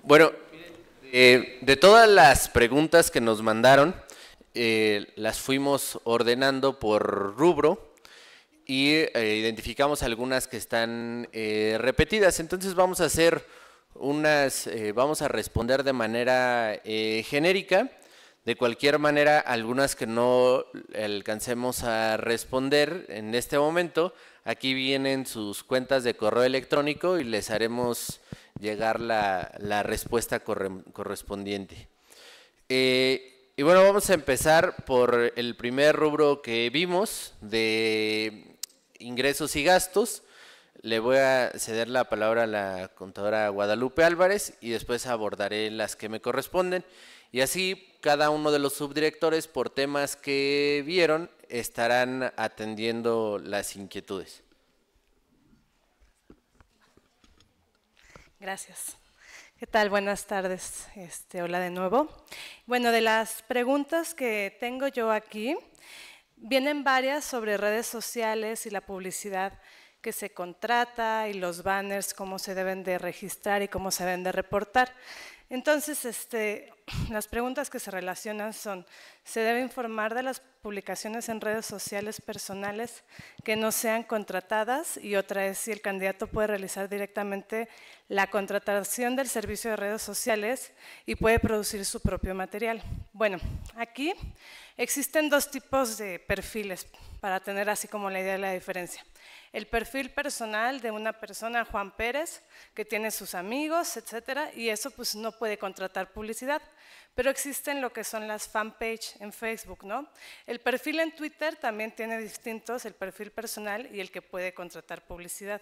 Bueno, de todas las preguntas que nos mandaron, las fuimos ordenando por rubro y identificamos algunas que están repetidas. Entonces vamos a hacer vamos a responder de manera genérica. De cualquier manera, algunas que no alcancemos a responder en este momento, aquí vienen sus cuentas de correo electrónico y les haremos llegar la respuesta correspondiente. Y bueno, vamos a empezar por el primer rubro que vimos de ingresos y gastos. Le voy a ceder la palabra a la contadora Guadalupe Álvarez y después abordaré las que me corresponden. Y así cada uno de los subdirectores por temas que vieron estarán atendiendo las inquietudes. Gracias. ¿Qué tal? Buenas tardes. Hola de nuevo. Bueno, de las preguntas que tengo yo aquí, vienen varias sobre redes sociales y la publicidad que se contrata y los banners, cómo se deben de registrar y cómo se deben de reportar. Entonces, las preguntas que se relacionan son, ¿se debe informar de las publicaciones en redes sociales personales que no sean contratadas? Y otra es si el candidato puede realizar directamente la contratación del servicio de redes sociales y puede producir su propio material. Bueno, aquí existen dos tipos de perfiles para tener así como la idea de la diferencia. El perfil personal de una persona, Juan Pérez, que tiene sus amigos, etcétera, y eso pues no puede contratar publicidad, pero existen lo que son las fanpage en Facebook, ¿no? El perfil en Twitter también tiene distintos, el perfil personal y el que puede contratar publicidad.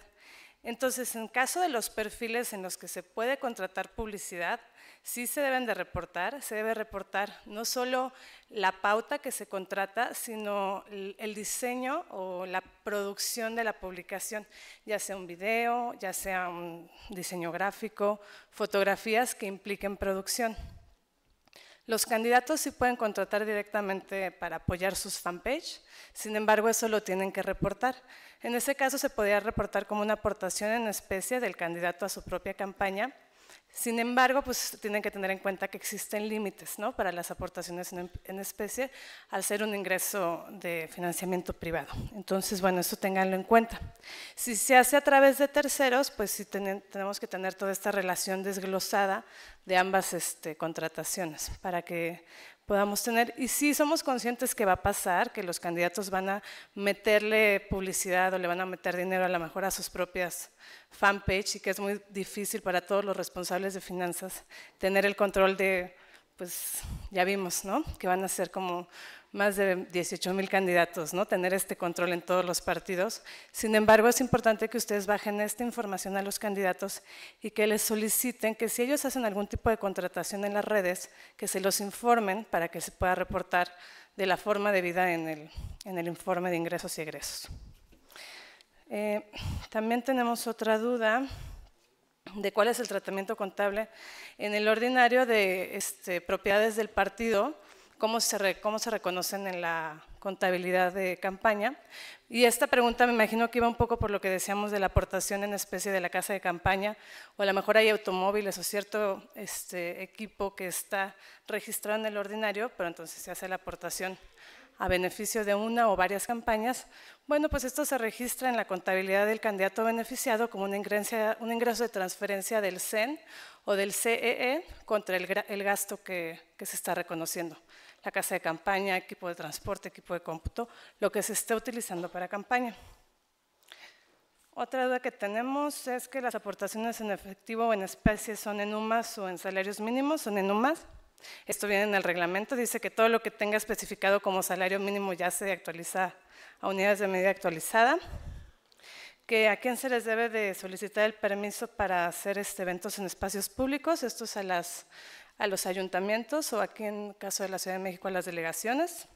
Entonces, en caso de los perfiles en los que se puede contratar publicidad, sí se deben de reportar, se debe reportar no solo la pauta que se contrata, sino el diseño o la producción de la publicación, ya sea un video, ya sea un diseño gráfico, fotografías que impliquen producción. Los candidatos sí pueden contratar directamente para apoyar sus fanpage, sin embargo eso lo tienen que reportar. En ese caso se podría reportar como una aportación en especie del candidato a su propia campaña. Sin embargo, pues tienen que tener en cuenta que existen límites, ¿no?, para las aportaciones en especie al ser un ingreso de financiamiento privado. Entonces, bueno, eso ténganlo en cuenta. Si se hace a través de terceros, pues sí tenemos que tener toda esta relación desglosada de ambas contrataciones para que podamos tener, y sí somos conscientes que va a pasar, que los candidatos van a meterle publicidad o le van a meter dinero a lo mejor a sus propias fanpage y que es muy difícil para todos los responsables de finanzas tener el control de, pues ya vimos, ¿no?, que van a ser como más de 18,000 candidatos, ¿no?, tener este control en todos los partidos. Sin embargo, es importante que ustedes bajen esta información a los candidatos y que les soliciten que si ellos hacen algún tipo de contratación en las redes, que se los informen para que se pueda reportar de la forma debida en el informe de ingresos y egresos. También tenemos otra duda de cuál es el tratamiento contable en el ordinario de propiedades del partido, cómo se reconocen en la contabilidad de campaña. Y esta pregunta me imagino que iba un poco por lo que decíamos de la aportación en especie de la casa de campaña, o a lo mejor hay automóviles o cierto equipo que está registrado en el ordinario, pero entonces se hace la aportación a beneficio de una o varias campañas. Bueno, pues esto se registra en la contabilidad del candidato beneficiado como un ingreso de transferencia del CEN o del CEE contra el gasto que se está reconociendo. La casa de campaña, equipo de transporte, equipo de cómputo, lo que se esté utilizando para campaña. Otra duda que tenemos es que las aportaciones en efectivo o en especie son en UMAS o en salarios mínimos, son en UMAS. Esto viene en el reglamento, dice que todo lo que tenga especificado como salario mínimo ya se actualiza a unidades de medida actualizada. Que a quién se les debe de solicitar el permiso para hacer eventos en espacios públicos, esto es a los ayuntamientos o aquí en caso de la Ciudad de México a las delegaciones.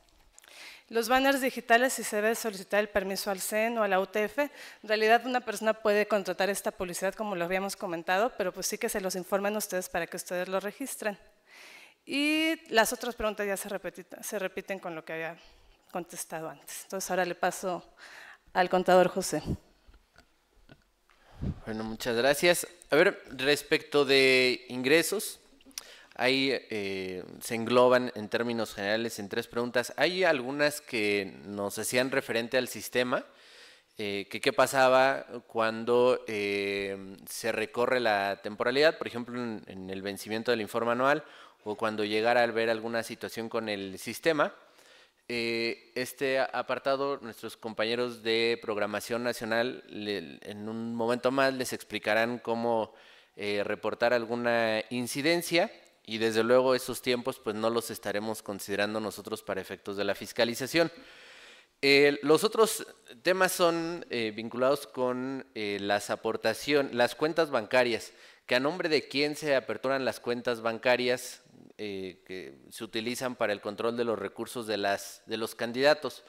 Los banners digitales, si se debe solicitar el permiso al CEN o a la UTF, en realidad una persona puede contratar esta publicidad como lo habíamos comentado, pero pues sí que se los informen ustedes para que ustedes lo registren. Y las otras preguntas ya se repiten con lo que había contestado antes. Entonces ahora le paso al contador José. Bueno, muchas gracias. A ver, respecto de ingresos, ahí se engloban en términos generales en tres preguntas. Hay algunas que nos hacían referente al sistema, que qué pasaba cuando se recorre la temporalidad, por ejemplo, en el vencimiento del informe anual o cuando llegara a ver alguna situación con el sistema. Este apartado, nuestros compañeros de Programación Nacional en un momento más les explicarán cómo reportar alguna incidencia y desde luego esos tiempos pues no los estaremos considerando nosotros para efectos de la fiscalización. Los otros temas son vinculados con las cuentas bancarias, que a nombre de quién se aperturan las cuentas bancarias que se utilizan para el control de los recursos de los candidatos,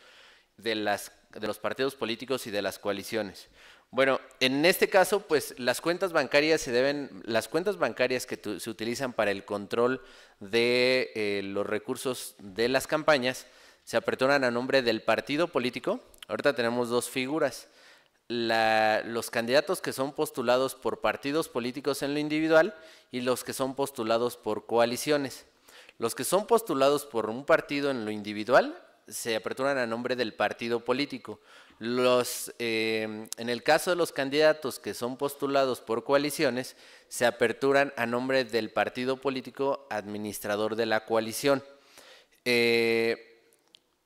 de los partidos políticos y de las coaliciones. Bueno, en este caso, pues las cuentas bancarias que se utilizan para el control de los recursos de las campañas se aperturan a nombre del partido político. Ahorita tenemos dos figuras. Los candidatos que son postulados por partidos políticos en lo individual y los que son postulados por coaliciones. Los que son postulados por un partido en lo individual se aperturan a nombre del partido político. En el caso de los candidatos que son postulados por coaliciones, se aperturan a nombre del partido político administrador de la coalición.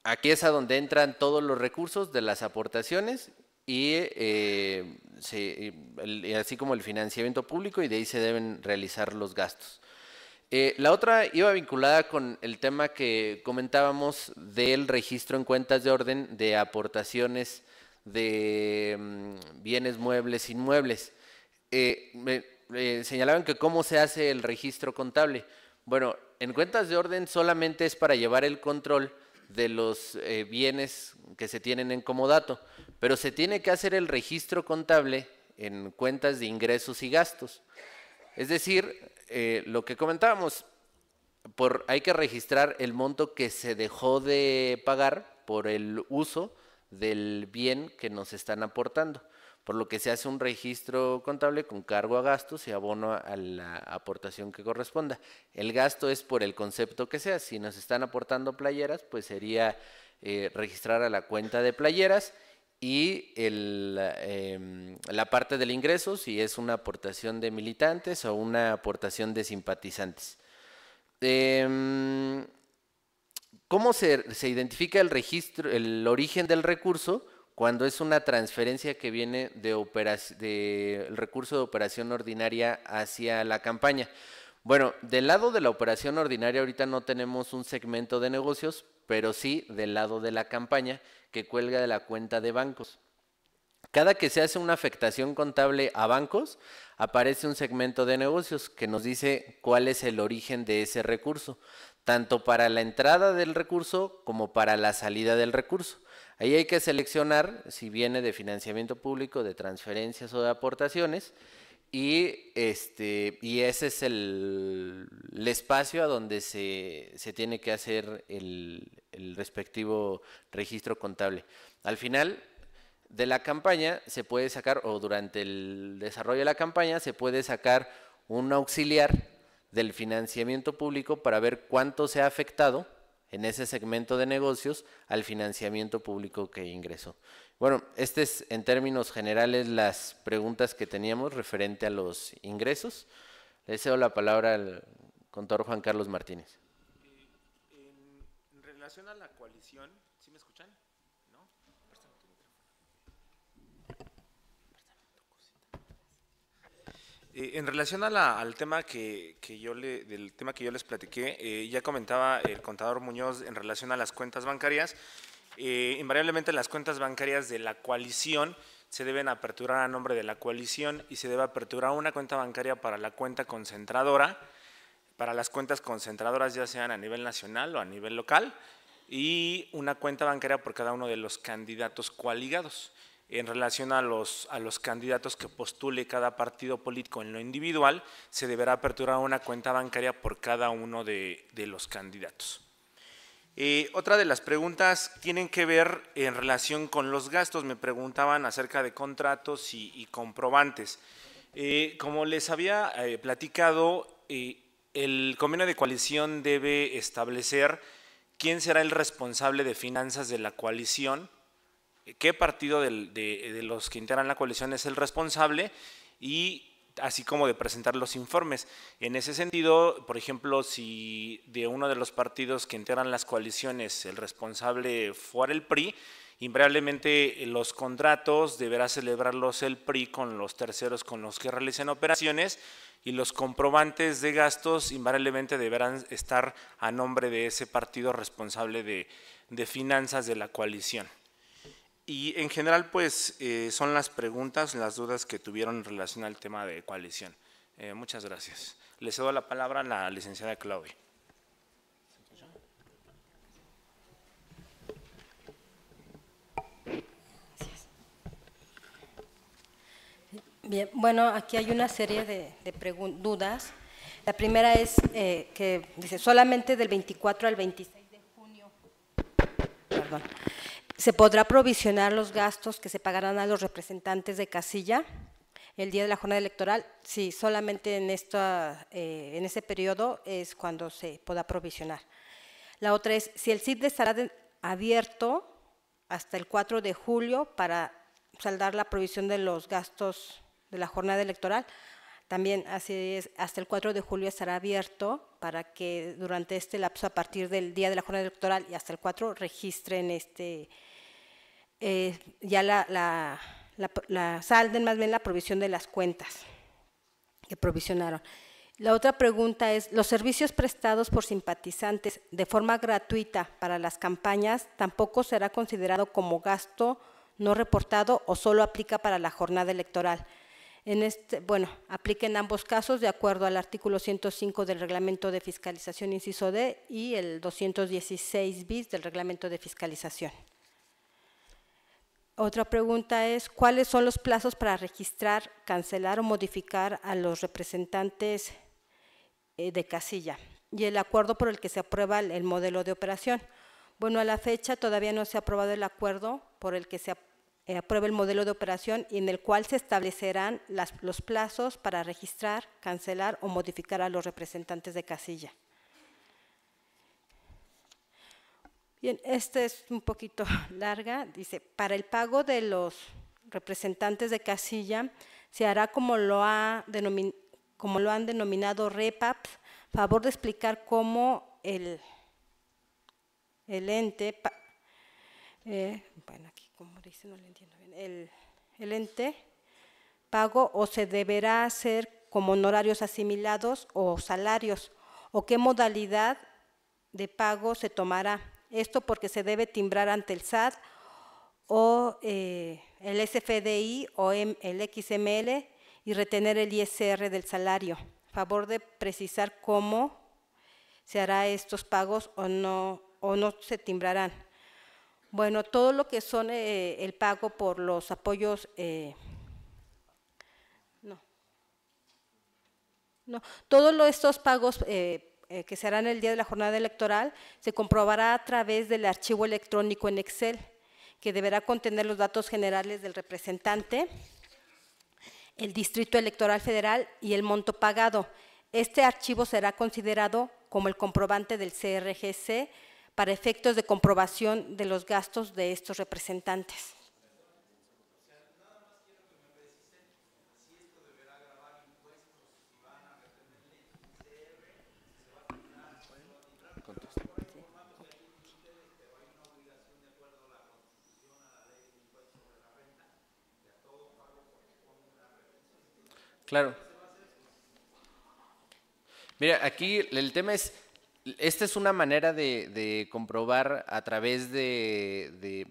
Aquí es a donde entran todos los recursos de las aportaciones y así como el financiamiento público, y de ahí se deben realizar los gastos. La otra iba vinculada con el tema que comentábamos del registro en cuentas de orden de aportaciones de bienes muebles, inmuebles. Señalaban que cómo se hace el registro contable. Bueno, en cuentas de orden solamente es para llevar el control de los bienes que se tienen en comodato, pero se tiene que hacer el registro contable en cuentas de ingresos y gastos. Es decir, lo que comentábamos, hay que registrar el monto que se dejó de pagar por el uso del bien que nos están aportando, por lo que se hace un registro contable con cargo a gastos y abono a la aportación que corresponda. El gasto es por el concepto que sea. Si nos están aportando playeras, pues sería registrar a la cuenta de playeras, y la parte del ingreso, si es una aportación de militantes o una aportación de simpatizantes. ¿Cómo se identifica el origen del recurso? Cuando es una transferencia que viene del recurso de operación ordinaria hacia la campaña. Bueno, del lado de la operación ordinaria ahorita no tenemos un segmento de negocios, pero sí del lado de la campaña, que cuelga de la cuenta de bancos. Cada que se hace una afectación contable a bancos, aparece un segmento de negocios que nos dice cuál es el origen de ese recurso, tanto para la entrada del recurso como para la salida del recurso. Ahí hay que seleccionar si viene de financiamiento público, de transferencias o de aportaciones, y ese es el espacio a donde se tiene que hacer el respectivo registro contable. Al final de la campaña se puede sacar, o durante el desarrollo de la campaña, se puede sacar un auxiliar del financiamiento público para ver cuánto se ha afectado en ese segmento de negocios al financiamiento público que ingresó. Bueno, es en términos generales las preguntas que teníamos referente a los ingresos. Le cedo la palabra al contador Juan Carlos Martínez. En relación a la coalición, ¿sí me escuchan? ¿No? Préstame tu micrófono. En relación al tema del tema que yo les platiqué, ya comentaba el contador Muñoz en relación a las cuentas bancarias. Invariablemente las cuentas bancarias de la coalición se deben aperturar a nombre de la coalición y se debe aperturar una cuenta bancaria para la cuenta concentradora, para las cuentas concentradoras ya sean a nivel nacional o a nivel local, y una cuenta bancaria por cada uno de los candidatos coaligados. En relación a los candidatos que postule cada partido político en lo individual, se deberá aperturar una cuenta bancaria por cada uno de los candidatos. Otra de las preguntas tienen que ver en relación con los gastos. Me preguntaban acerca de contratos y comprobantes. Como les había platicado, el convenio de coalición debe establecer quién será el responsable de finanzas de la coalición, qué partido de los que integran la coalición es el responsable y así como de presentar los informes. En ese sentido, por ejemplo, si de uno de los partidos que integran las coaliciones el responsable fuera el PRI, invariablemente los contratos deberá celebrarlos el PRI con los terceros con los que realicen operaciones y los comprobantes de gastos invariablemente deberán estar a nombre de ese partido responsable de finanzas de la coalición. Y en general, pues, son las preguntas, las dudas que tuvieron en relación al tema de coalición. Muchas gracias. Le cedo la palabra a la licenciada Claudia. Bien, bueno, aquí hay una serie de dudas. La primera es que dice, solamente del 24 al 26 de junio, perdón, ¿se podrá provisionar los gastos que se pagarán a los representantes de casilla el día de la jornada electoral? Sí, solamente en ese periodo es cuando se podrá provisionar. La otra es, si el CID estará abierto hasta el 4 de julio para saldar la provisión de los gastos de la jornada electoral. También así es, hasta el 4 de julio estará abierto para que durante este lapso, a partir del día de la jornada electoral y hasta el 4, registren ya salden más bien la provisión de las cuentas que provisionaron. La otra pregunta es, ¿los servicios prestados por simpatizantes de forma gratuita para las campañas tampoco será considerado como gasto no reportado o solo aplica para la jornada electoral? Bueno, aplica en ambos casos de acuerdo al artículo 105 del Reglamento de Fiscalización, inciso D, y el 216 bis del Reglamento de Fiscalización. Otra pregunta es, ¿cuáles son los plazos para registrar, cancelar o modificar a los representantes de casilla? Y el acuerdo por el que se aprueba el modelo de operación. Bueno, a la fecha todavía no se ha aprobado el acuerdo por el que se aprueba el modelo de operación y en el cual se establecerán los plazos para registrar, cancelar o modificar a los representantes de casilla. Bien, esta es un poquito larga. Dice, para el pago de los representantes de casilla se hará como lo han denominado REPAPs. Favor de explicar cómo el ente, bueno, aquí como dice no lo entiendo bien, el ente pago o se deberá hacer como honorarios asimilados o salarios, o qué modalidad de pago se tomará. Esto porque se debe timbrar ante el SAT o el SFDI o el XML y retener el ISR del salario. Favor de precisar cómo se hará estos pagos o no se timbrarán. Bueno, todo lo que son el pago por los apoyos, todos estos pagos que se harán el día de la jornada electoral se comprobará a través del archivo electrónico en Excel, que deberá contener los datos generales del representante, el distrito electoral federal y el monto pagado. Este archivo será considerado como el comprobante del CRGC para efectos de comprobación de los gastos de estos representantes. Claro. Mira, aquí el tema es, esta es una manera de comprobar a través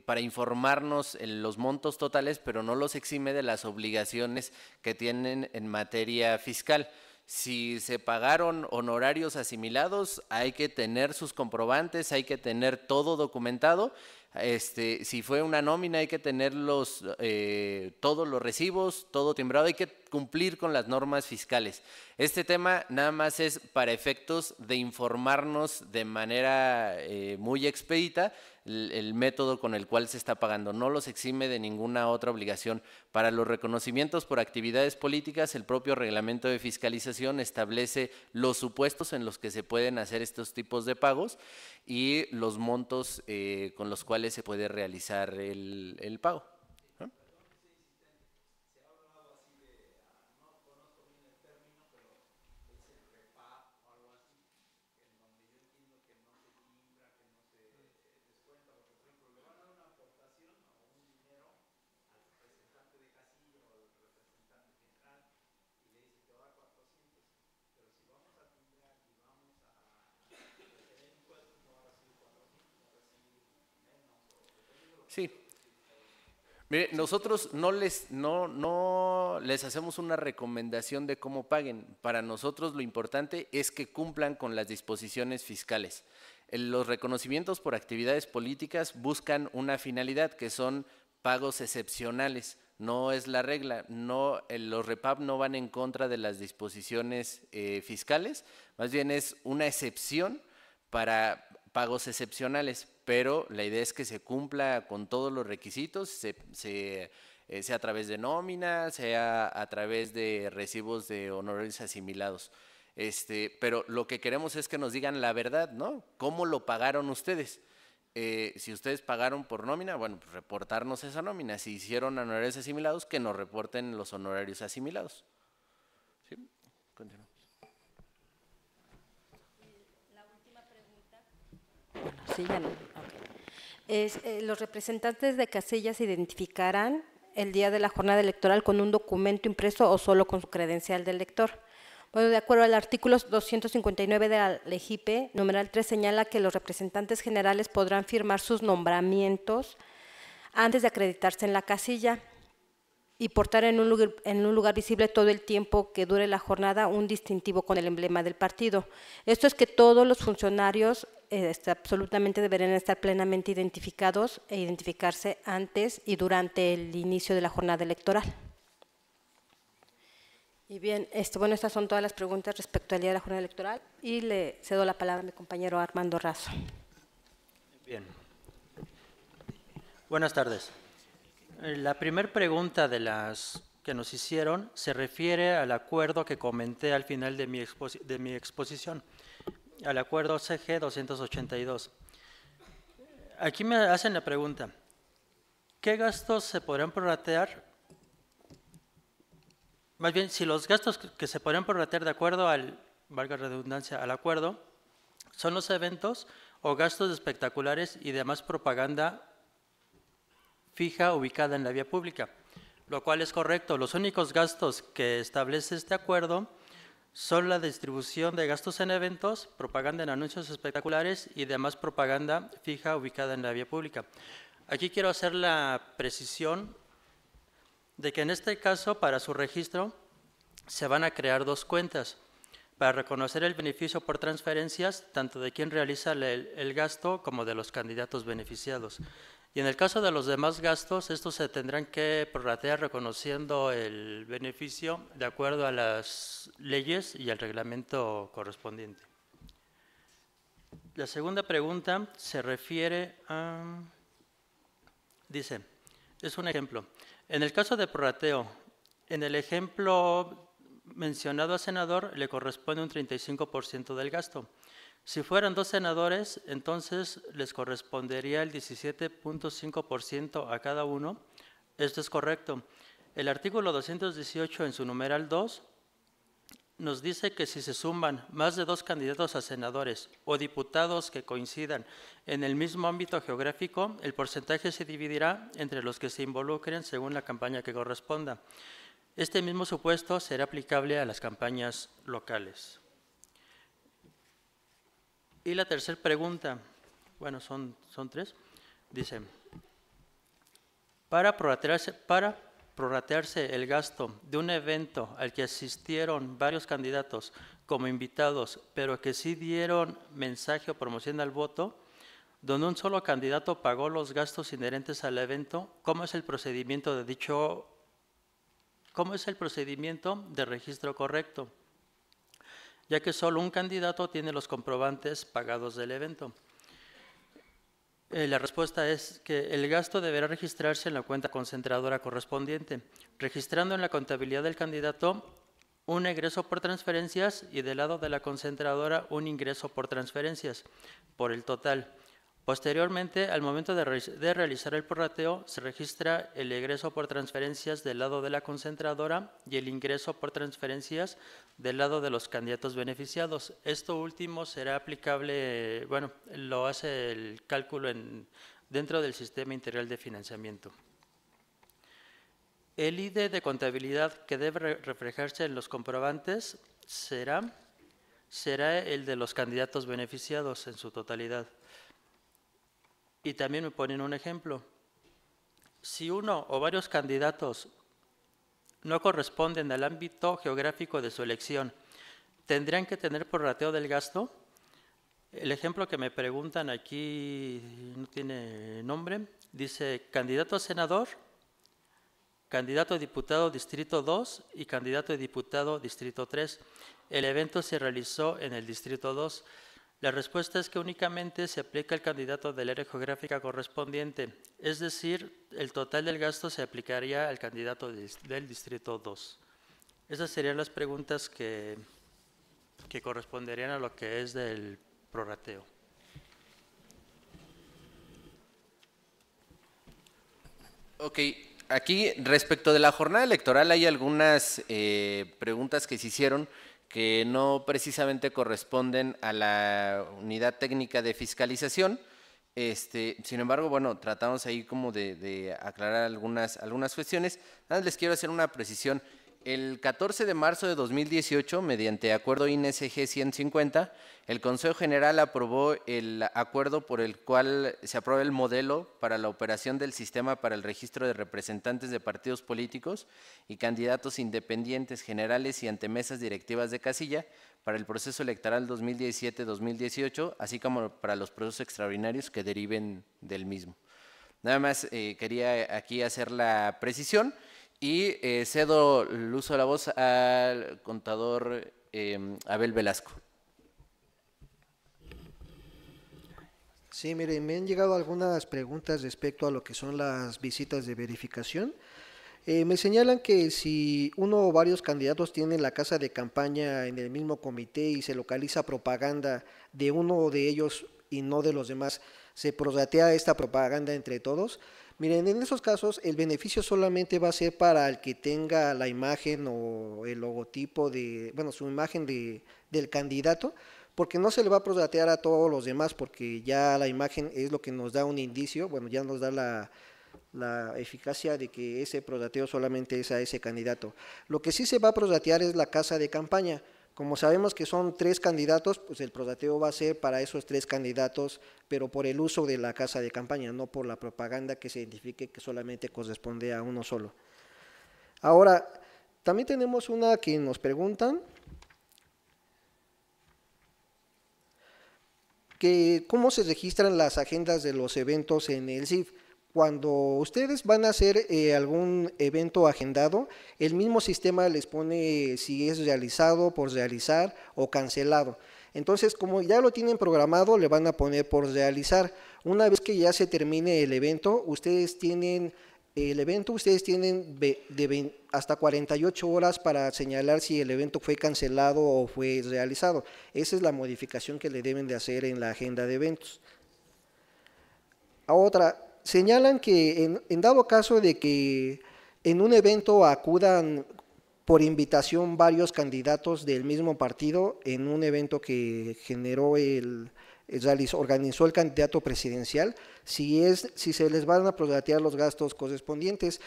para informarnos en los montos totales, pero no los exime de las obligaciones que tienen en materia fiscal. Si se pagaron honorarios asimilados, hay que tener sus comprobantes, hay que tener todo documentado. Si fue una nómina, hay que tener todos los recibos, todo timbrado, hay que cumplir con las normas fiscales. Este tema nada más es para efectos de informarnos de manera muy expedita el método con el cual se está pagando. No los exime de ninguna otra obligación. Para los reconocimientos por actividades políticas, el propio reglamento de fiscalización establece los supuestos en los que se pueden hacer estos tipos de pagos y los montos con los cuales se puede realizar el pago. ¿No? Sí. Mire, nosotros no les hacemos una recomendación de cómo paguen. Para nosotros lo importante es que cumplan con las disposiciones fiscales. Los reconocimientos por actividades políticas buscan una finalidad, que son pagos excepcionales. No es la regla. Los REPAP no van en contra de las disposiciones fiscales, más bien es una excepción para pagos excepcionales, pero la idea es que se cumpla con todos los requisitos, sea a través de nómina, sea a través de recibos de honorarios asimilados. Pero lo que queremos es que nos digan la verdad, ¿no? ¿Cómo lo pagaron ustedes? Si ustedes pagaron por nómina, bueno, pues reportarnos esa nómina. Si hicieron honorarios asimilados, que nos reporten los honorarios asimilados. ¿Sí? Continuamos. Sí, ya no. Okay. Los representantes de casillas se identificarán el día de la jornada electoral con un documento impreso o solo con su credencial del elector. Bueno, de acuerdo al artículo 259 de la LEGIPE, numeral 3 señala que los representantes generales podrán firmar sus nombramientos antes de acreditarse en la casilla y portar en un lugar visible todo el tiempo que dure la jornada un distintivo con el emblema del partido. Esto es que todos los funcionarios absolutamente deberían estar plenamente identificados e identificarse antes y durante el inicio de la jornada electoral. Y bien, bueno, estas son todas las preguntas respecto al día de la jornada electoral y le cedo la palabra a mi compañero Armando Razo. Bien. Buenas tardes. La primera pregunta de las que nos hicieron se refiere al acuerdo que comenté al final de mi exposición, al acuerdo CG 282. Aquí me hacen la pregunta, ¿qué gastos se podrán prorratear? Más bien, si los gastos que se podrán prorratear de acuerdo al, valga redundancia, al acuerdo, son los eventos o gastos espectaculares y demás propaganda fija ubicada en la vía pública, lo cual es correcto. Los únicos gastos que establece este acuerdo son la distribución de gastos en eventos, propaganda en anuncios espectaculares y demás propaganda fija ubicada en la vía pública. Aquí quiero hacer la precisión de que en este caso, para su registro, se van a crear dos cuentas para reconocer el beneficio por transferencias, tanto de quien realiza el gasto como de los candidatos beneficiados. Y en el caso de los demás gastos, estos se tendrán que prorratear reconociendo el beneficio de acuerdo a las leyes y al reglamento correspondiente. La segunda pregunta se refiere a… Dice, es un ejemplo. En el caso de prorrateo, en el ejemplo mencionado a senador le corresponde un 35% del gasto. Si fueran dos senadores, entonces les correspondería el 17.5% a cada uno. Esto es correcto. El artículo 218 en su numeral 2 nos dice que si se suman más de dos candidatos a senadores o diputados que coincidan en el mismo ámbito geográfico, el porcentaje se dividirá entre los que se involucren según la campaña que corresponda. Este mismo supuesto será aplicable a las campañas locales. Y la tercera pregunta, bueno, son tres, dice, para prorratearse el gasto de un evento al que asistieron varios candidatos como invitados, pero que sí dieron mensaje o promoción al voto, donde un solo candidato pagó los gastos inherentes al evento, ¿cómo es el procedimiento de registro correcto? Ya que solo un candidato tiene los comprobantes pagados del evento. La respuesta es que el gasto deberá registrarse en la cuenta concentradora correspondiente, registrando en la contabilidad del candidato un egreso por transferencias y del lado de la concentradora un ingreso por transferencias, por el total. Posteriormente, al momento de realizar el prorrateo, se registra el egreso por transferencias del lado de la concentradora y el ingreso por transferencias del lado de los candidatos beneficiados. Esto último será aplicable, bueno, lo hace el cálculo dentro del Sistema Integral de Financiamiento. El ID de contabilidad que debe reflejarse en los comprobantes será el de los candidatos beneficiados en su totalidad. Y también me ponen un ejemplo. Si uno o varios candidatos no corresponden al ámbito geográfico de su elección, ¿tendrían que tener prorrateo del gasto? El ejemplo que me preguntan aquí no tiene nombre. Dice candidato a senador, candidato a diputado distrito 2 y candidato a diputado distrito 3. El evento se realizó en el distrito 2. La respuesta es que únicamente se aplica al candidato del área geográfica correspondiente, es decir, el total del gasto se aplicaría al candidato del distrito 2. Esas serían las preguntas que corresponderían a lo que es del prorrateo. Ok, aquí respecto de la jornada electoral hay algunas preguntas que se hicieron que no precisamente corresponden a la unidad técnica de fiscalización. Sin embargo, bueno, tratamos ahí como de aclarar algunas cuestiones. Nada más les quiero hacer una precisión. El 14 de marzo de 2018, mediante acuerdo INSG 150, el Consejo General aprobó el acuerdo por el cual se aprueba el modelo para la operación del sistema para el registro de representantes de partidos políticos y candidatos independientes generales y ante mesas directivas de casilla para el proceso electoral 2017-2018, así como para los procesos extraordinarios que deriven del mismo. Nada más quería aquí hacer la precisión. Y cedo el uso de la voz al contador Abel Velasco. Sí, miren, me han llegado algunas preguntas respecto a lo que son las visitas de verificación. Me señalan que si uno o varios candidatos tienen la casa de campaña en el mismo comité y se localiza propaganda de uno de ellos y no de los demás, ¿se prorratea esta propaganda entre todos? Miren, en esos casos el beneficio solamente va a ser para el que tenga la imagen o el logotipo su imagen del candidato, porque no se le va a prorratear a todos los demás, porque ya la imagen es lo que nos da un indicio, bueno, ya nos da la eficacia de que ese prorrateo solamente es a ese candidato. Lo que sí se va a prorratear es la casa de campaña. Como sabemos que son 3 candidatos, pues el prorrateo va a ser para esos 3 candidatos, pero por el uso de la casa de campaña, no por la propaganda que se identifique que solamente corresponde a uno solo. Ahora, también tenemos una que nos preguntan, que cómo se registran las agendas de los eventos en el CIF. Cuando ustedes van a hacer algún evento agendado, el mismo sistema les pone si es realizado, por realizar o cancelado. Entonces, como ya lo tienen programado, le van a poner por realizar. Una vez que ya se termine el evento, ustedes tienen hasta 48 horas para señalar si el evento fue cancelado o fue realizado. Esa es la modificación que le deben de hacer en la agenda de eventos. Otra, señalan que en dado caso de que en un evento acudan por invitación varios candidatos del mismo partido en un evento que organizó el candidato presidencial, si se les van a prorratear los gastos correspondientes.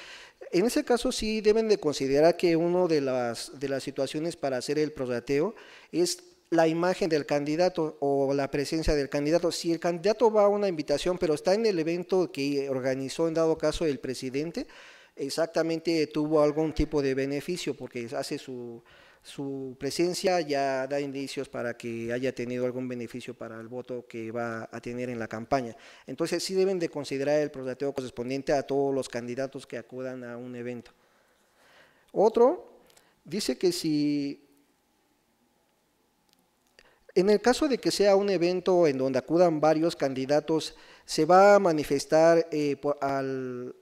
En ese caso sí deben de considerar que una de las situaciones para hacer el prorrateo es la imagen del candidato o la presencia del candidato. Si el candidato va a una invitación pero está en el evento que organizó en dado caso el presidente, exactamente tuvo algún tipo de beneficio, porque hace su presencia, ya da indicios para que haya tenido algún beneficio para el voto que va a tener en la campaña. Entonces sí deben de considerar el prorrateo correspondiente a todos los candidatos que acudan a un evento. Otro dice que si en el caso de que sea un evento en donde acudan varios candidatos, se va a manifestar al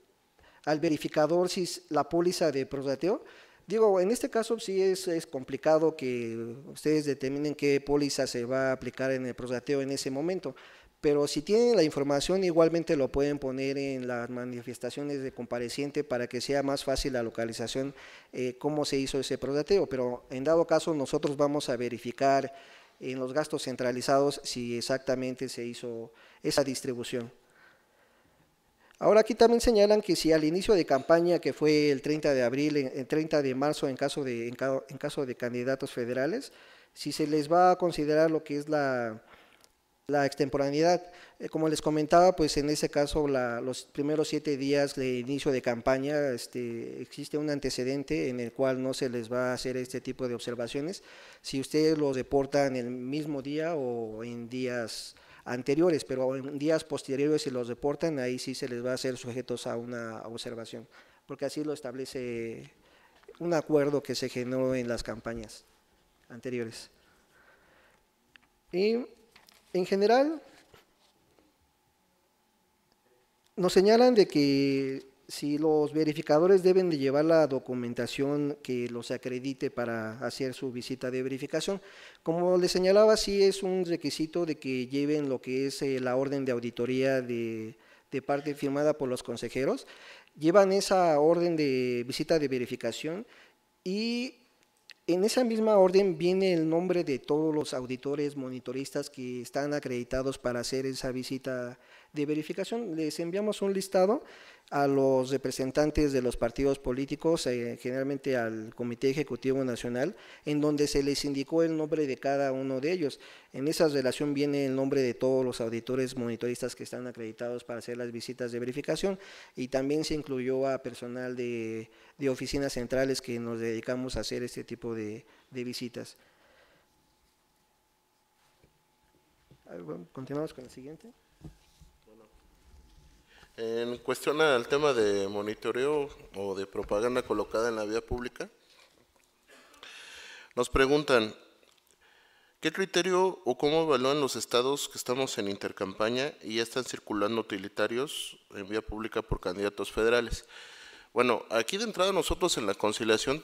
verificador si la póliza de prorrateo. Digo, en este caso sí es complicado que ustedes determinen qué póliza se va a aplicar en el prorrateo en ese momento, pero si tienen la información igualmente lo pueden poner en las manifestaciones de compareciente para que sea más fácil la localización cómo se hizo ese prorrateo, pero en dado caso nosotros vamos a verificar en los gastos centralizados si exactamente se hizo esa distribución. Ahora aquí también señalan que si al inicio de campaña, que fue el 30 de abril, el 30 de marzo en caso de candidatos federales, si se les va a considerar lo que es la extemporaneidad. Como les comentaba, pues en ese caso los primeros 7 días de inicio de campaña existe un antecedente en el cual no se les va a hacer este tipo de observaciones. Si ustedes los reportan el mismo día o en días anteriores, pero en días posteriores si los reportan, ahí sí se les va a hacer sujetos a una observación, porque así lo establece un acuerdo que se generó en las campañas anteriores. Y en general, nos señalan de que si los verificadores deben de llevar la documentación que los acredite para hacer su visita de verificación. Como les señalaba, sí es un requisito de que lleven lo que es la orden de auditoría de parte firmada por los consejeros. Llevan esa orden de visita de verificación y en esa misma orden viene el nombre de todos los auditores monitoristas que están acreditados para hacer esa visita de verificación. Les enviamos un listado a los representantes de los partidos políticos, generalmente al Comité Ejecutivo Nacional, en donde se les indicó el nombre de cada uno de ellos. En esa relación viene el nombre de todos los auditores monitoristas que están acreditados para hacer las visitas de verificación y también se incluyó a personal de oficinas centrales que nos dedicamos a hacer este tipo de visitas. Continuamos con el siguiente. En cuestión al tema de monitoreo o de propaganda colocada en la vía pública, nos preguntan, ¿qué criterio o cómo evalúan los estados que estamos en intercampaña y ya están circulando utilitarios en vía pública por candidatos federales? Bueno, aquí de entrada nosotros en la conciliación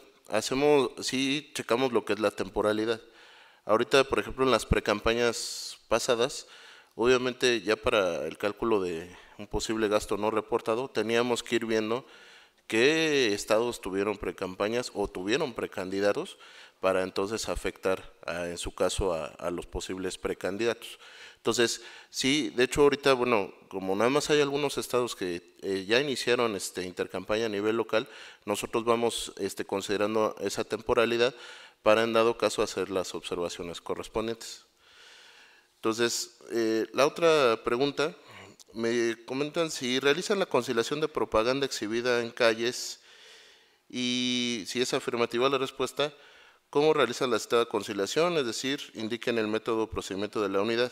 sí checamos lo que es la temporalidad. Ahorita, por ejemplo, en las precampañas pasadas, obviamente ya para el cálculo de un posible gasto no reportado, teníamos que ir viendo qué estados tuvieron precampañas o tuvieron precandidatos para entonces afectar, en su caso, a los posibles precandidatos. Entonces, sí, de hecho ahorita, bueno, como nada más hay algunos estados que ya iniciaron intercampaña a nivel local, nosotros vamos considerando esa temporalidad para en dado caso hacer las observaciones correspondientes. Entonces, la otra pregunta, me comentan si realizan la conciliación de propaganda exhibida en calles y si es afirmativa la respuesta, ¿cómo realizan la citada conciliación? Es decir, indiquen el método o procedimiento de la unidad.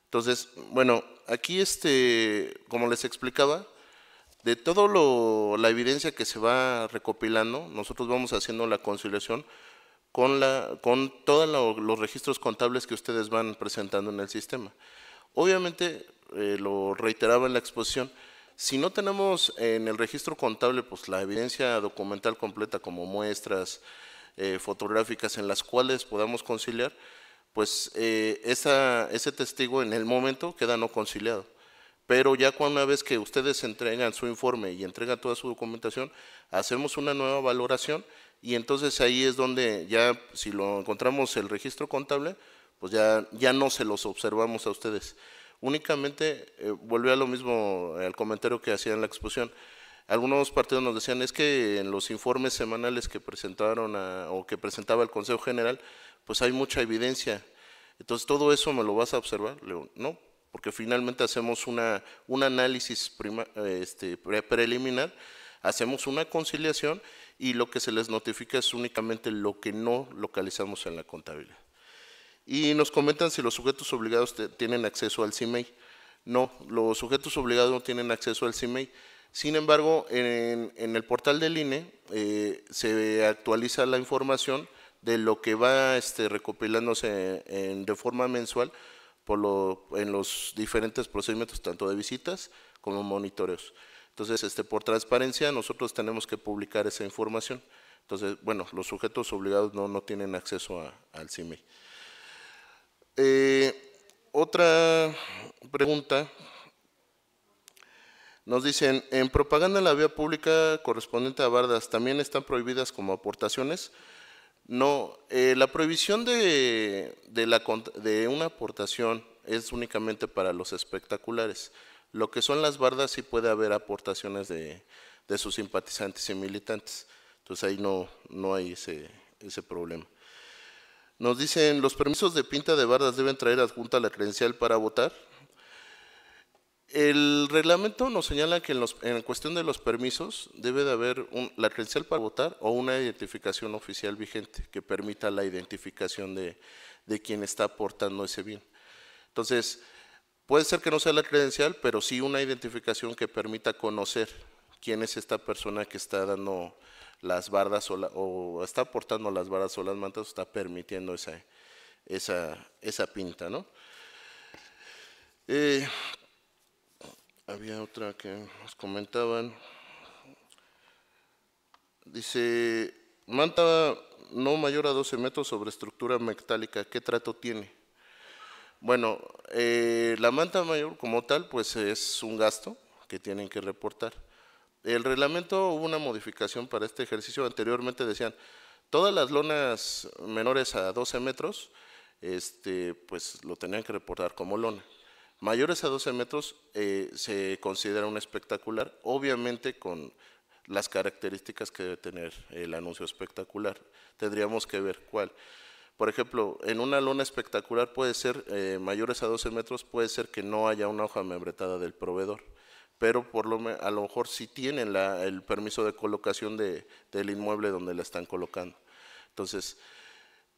Entonces, bueno, aquí como les explicaba, de todo la evidencia que se va recopilando, nosotros vamos haciendo la conciliación con todos los registros contables que ustedes van presentando en el sistema. Obviamente, lo reiteraba en la exposición, si no tenemos en el registro contable pues la evidencia documental completa como muestras fotográficas en las cuales podamos conciliar, pues ese testigo en el momento queda no conciliado. Pero ya una vez que ustedes entregan su informe y entregan toda su documentación, hacemos una nueva valoración y entonces ahí es donde ya, si lo encontramos el registro contable, pues ya no se los observamos a ustedes. Únicamente, volvió a lo mismo al comentario que hacía en la exposición, algunos partidos nos decían, es que en los informes semanales que presentaron o que presentaba el Consejo General, pues hay mucha evidencia, entonces todo eso me lo vas a observar. Le digo, no, porque finalmente hacemos un análisis preliminar hacemos una conciliación y lo que se les notifica es únicamente lo que no localizamos en la contabilidad. Y nos comentan si los sujetos obligados tienen acceso al CIMEI. No, los sujetos obligados no tienen acceso al CIMEI. Sin embargo, en el portal del INE se actualiza la información de lo que va recopilándose de forma mensual en los diferentes procedimientos, tanto de visitas como monitoreos. Entonces, por transparencia, nosotros tenemos que publicar esa información. Entonces, bueno, los sujetos obligados no tienen acceso al CIMEI. Otra pregunta. Nos dicen, en propaganda en la vía pública correspondiente a bardas, ¿también están prohibidas como aportaciones? No, la prohibición de una aportación es únicamente para los espectaculares. Lo que son las bardas sí puede haber aportaciones de sus simpatizantes y militantes. Entonces ahí no hay ese problema. Nos dicen, ¿los permisos de pinta de bardas deben traer adjunta la credencial para votar? El reglamento nos señala que en cuestión de los permisos debe de haber la credencial para votar o una identificación oficial vigente que permita la identificación de quien está aportando ese bien. Entonces, puede ser que no sea la credencial, pero sí una identificación que permita conocer quién es esta persona que está dando las bardas o está aportando las bardas o las mantas, está permitiendo esa pinta, ¿no? Había otra que nos comentaban. Dice, manta no mayor a 12 metros sobre estructura metálica, ¿qué trato tiene? Bueno, la manta mayor como tal, pues es un gasto que tienen que reportar. El reglamento hubo una modificación para este ejercicio. Anteriormente decían, todas las lonas menores a 12 metros, pues lo tenían que reportar como lona. Mayores a 12 metros se considera un espectacular, obviamente con las características que debe tener el anuncio espectacular. Tendríamos que ver cuál. Por ejemplo, en una lona espectacular puede ser, mayores a 12 metros, puede ser que no haya una hoja membretada del proveedor, pero a lo mejor sí tienen el permiso de colocación del inmueble donde la están colocando. Entonces,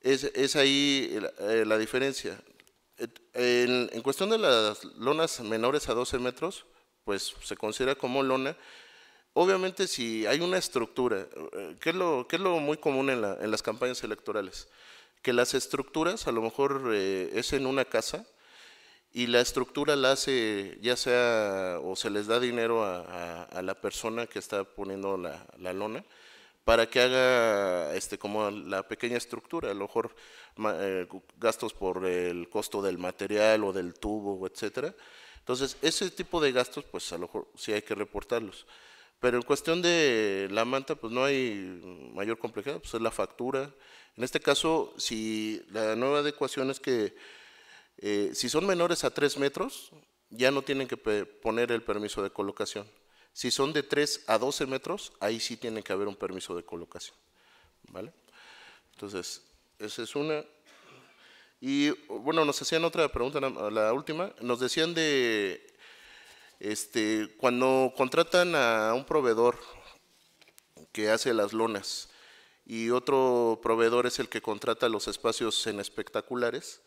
es ahí la diferencia. En cuestión de las lonas menores a 12 metros, pues se considera como lona. Obviamente si hay una estructura, ¿qué es lo muy común en las campañas electorales? Que las estructuras a lo mejor es en una casa y la estructura la hace ya sea o se les da dinero a la persona que está poniendo la lona para que haga como la pequeña estructura, a lo mejor gastos por el costo del material o del tubo, etcétera. Entonces, ese tipo de gastos, pues a lo mejor sí hay que reportarlos. Pero en cuestión de la manta, pues no hay mayor complejidad, pues es la factura. En este caso, si la nueva adecuación es que si son menores a 3 metros, ya no tienen que poner el permiso de colocación. Si son de 3 a 12 metros, ahí sí tiene que haber un permiso de colocación, ¿vale? Entonces, esa es una. Y bueno, nos hacían otra pregunta, la última. Nos decían de, cuando contratan a un proveedor que hace las lonas y otro proveedor es el que contrata los espacios en espectaculares,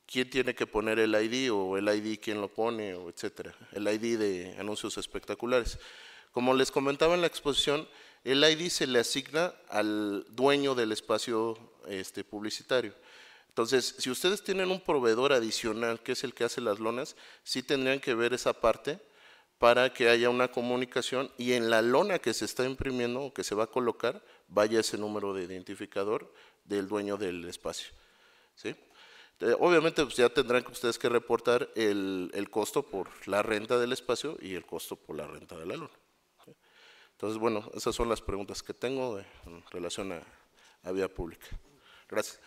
¿quién tiene que poner el ID o el ID quién lo pone, o etcétera? El ID de anuncios espectaculares. Como les comentaba en la exposición, el ID se le asigna al dueño del espacio publicitario. Entonces, si ustedes tienen un proveedor adicional que es el que hace las lonas, sí tendrían que ver esa parte para que haya una comunicación y en la lona que se está imprimiendo o que se va a colocar, vaya ese número de identificador del dueño del espacio, ¿sí? Obviamente pues ya tendrán ustedes que reportar el costo por la renta del espacio y el costo por la renta de la lona. Entonces, bueno, esas son las preguntas que tengo en relación a vía pública. Gracias.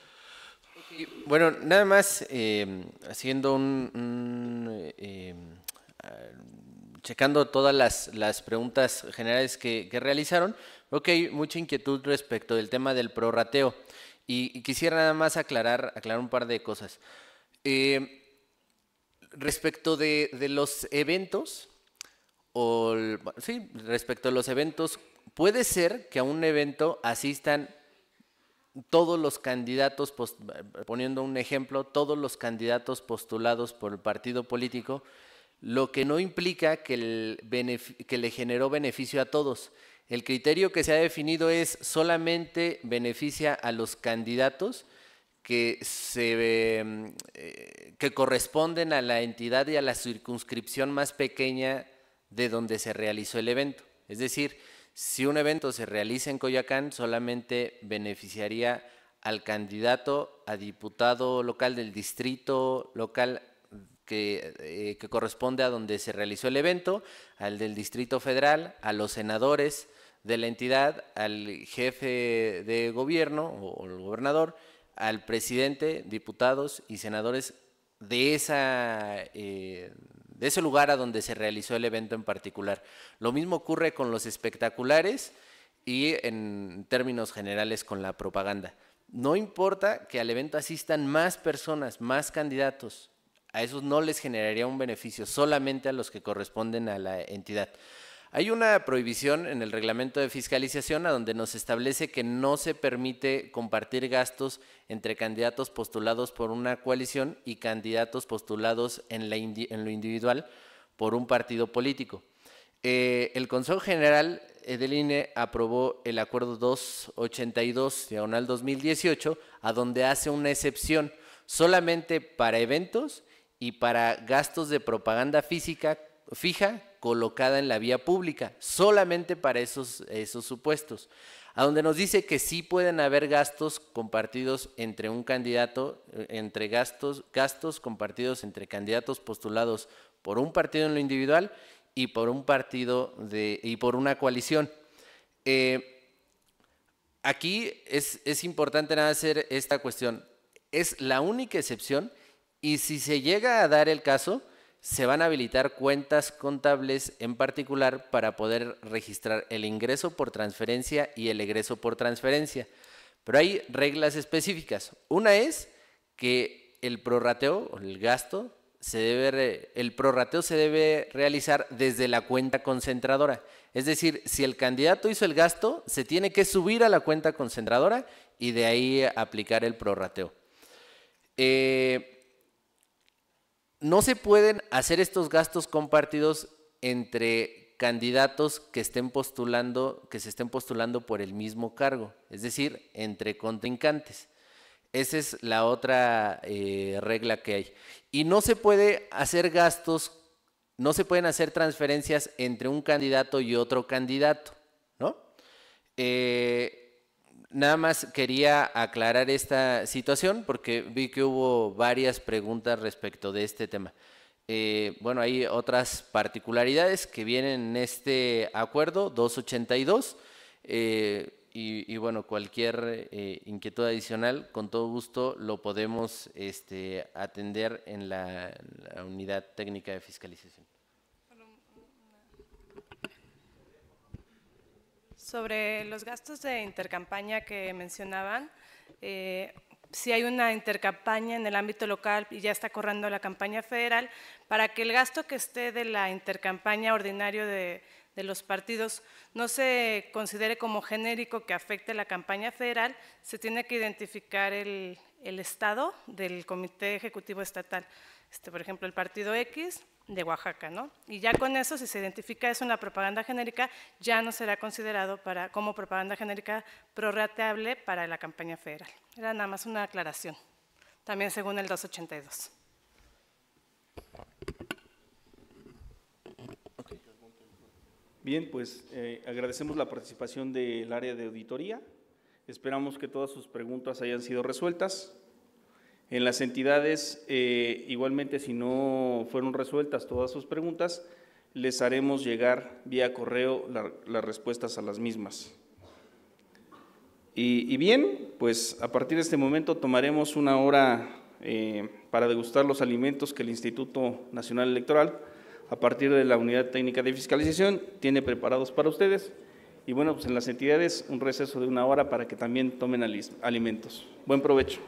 Bueno, nada más haciendo checando todas las preguntas generales que realizaron, creo que hay mucha inquietud respecto del tema del prorrateo. Y quisiera nada más aclarar un par de cosas. Respecto de los eventos, sí, respecto a los eventos, puede ser que a un evento asistan todos los candidatos, poniendo un ejemplo, todos los candidatos postulados por el partido político, lo que no implica que le generó beneficio a todos. El criterio que se ha definido es solamente beneficia a los candidatos que corresponden a la entidad y a la circunscripción más pequeña de donde se realizó el evento. Es decir, si un evento se realiza en Coyoacán, solamente beneficiaría al candidato a diputado local del distrito local que corresponde a donde se realizó el evento, al del Distrito Federal, a los senadores de la entidad, al jefe de gobierno o el gobernador, al presidente, diputados y senadores de ese lugar a donde se realizó el evento en particular. Lo mismo ocurre con los espectaculares y en términos generales con la propaganda. No importa que al evento asistan más personas, más candidatos, a esos no les generaría un beneficio, solamente a los que corresponden a la entidad. Hay una prohibición en el reglamento de fiscalización a donde nos establece que no se permite compartir gastos entre candidatos postulados por una coalición y candidatos postulados en lo individual por un partido político. El Consejo General del INE aprobó el Acuerdo 282/2018, a donde hace una excepción solamente para eventos y para gastos de propaganda fija colocada en la vía pública, solamente para esos supuestos, a donde nos dice que sí pueden haber gastos compartidos entre un candidato, entre gastos compartidos entre candidatos postulados por un partido en lo individual y por un partido y por una coalición. Aquí es importante nada hacer esta cuestión. Es la única excepción y si se llega a dar el caso, se van a habilitar cuentas contables en particular para poder registrar el ingreso por transferencia y el egreso por transferencia. Pero hay reglas específicas. Una es que el prorrateo o el gasto el prorrateo se debe realizar desde la cuenta concentradora. Es decir, si el candidato hizo el gasto, se tiene que subir a la cuenta concentradora y de ahí aplicar el prorrateo. No se pueden hacer estos gastos compartidos entre candidatos que se estén postulando por el mismo cargo, es decir, entre contrincantes. Esa es la otra regla que hay. Y no se puede hacer no se pueden hacer transferencias entre un candidato y otro candidato, ¿no? Nada más quería aclarar esta situación porque vi que hubo varias preguntas respecto de este tema. Bueno, hay otras particularidades que vienen en este acuerdo 282 y bueno, cualquier inquietud adicional, con todo gusto lo podemos atender en la unidad técnica de fiscalización. Sobre los gastos de intercampaña que mencionaban, si hay una intercampaña en el ámbito local y ya está corriendo la campaña federal, para que el gasto que esté de la intercampaña ordinario de los partidos no se considere como genérico que afecte la campaña federal, se tiene que identificar el estado del Comité Ejecutivo Estatal. Por ejemplo, el partido X de Oaxaca, ¿no? Y ya con eso, si se identifica eso en la propaganda genérica, ya no será considerado como propaganda genérica prorrateable para la campaña federal. Era nada más una aclaración, también según el 282. Bien, pues agradecemos la participación del área de auditoría. Esperamos que todas sus preguntas hayan sido resueltas. En las entidades, igualmente, si no fueron resueltas todas sus preguntas, les haremos llegar vía correo las respuestas a las mismas. Y bien, pues a partir de este momento tomaremos una hora para degustar los alimentos que el Instituto Nacional Electoral, a partir de la Unidad Técnica de Fiscalización, tiene preparados para ustedes. Y bueno, pues en las entidades un receso de 1 hora para que también tomen alimentos. Buen provecho.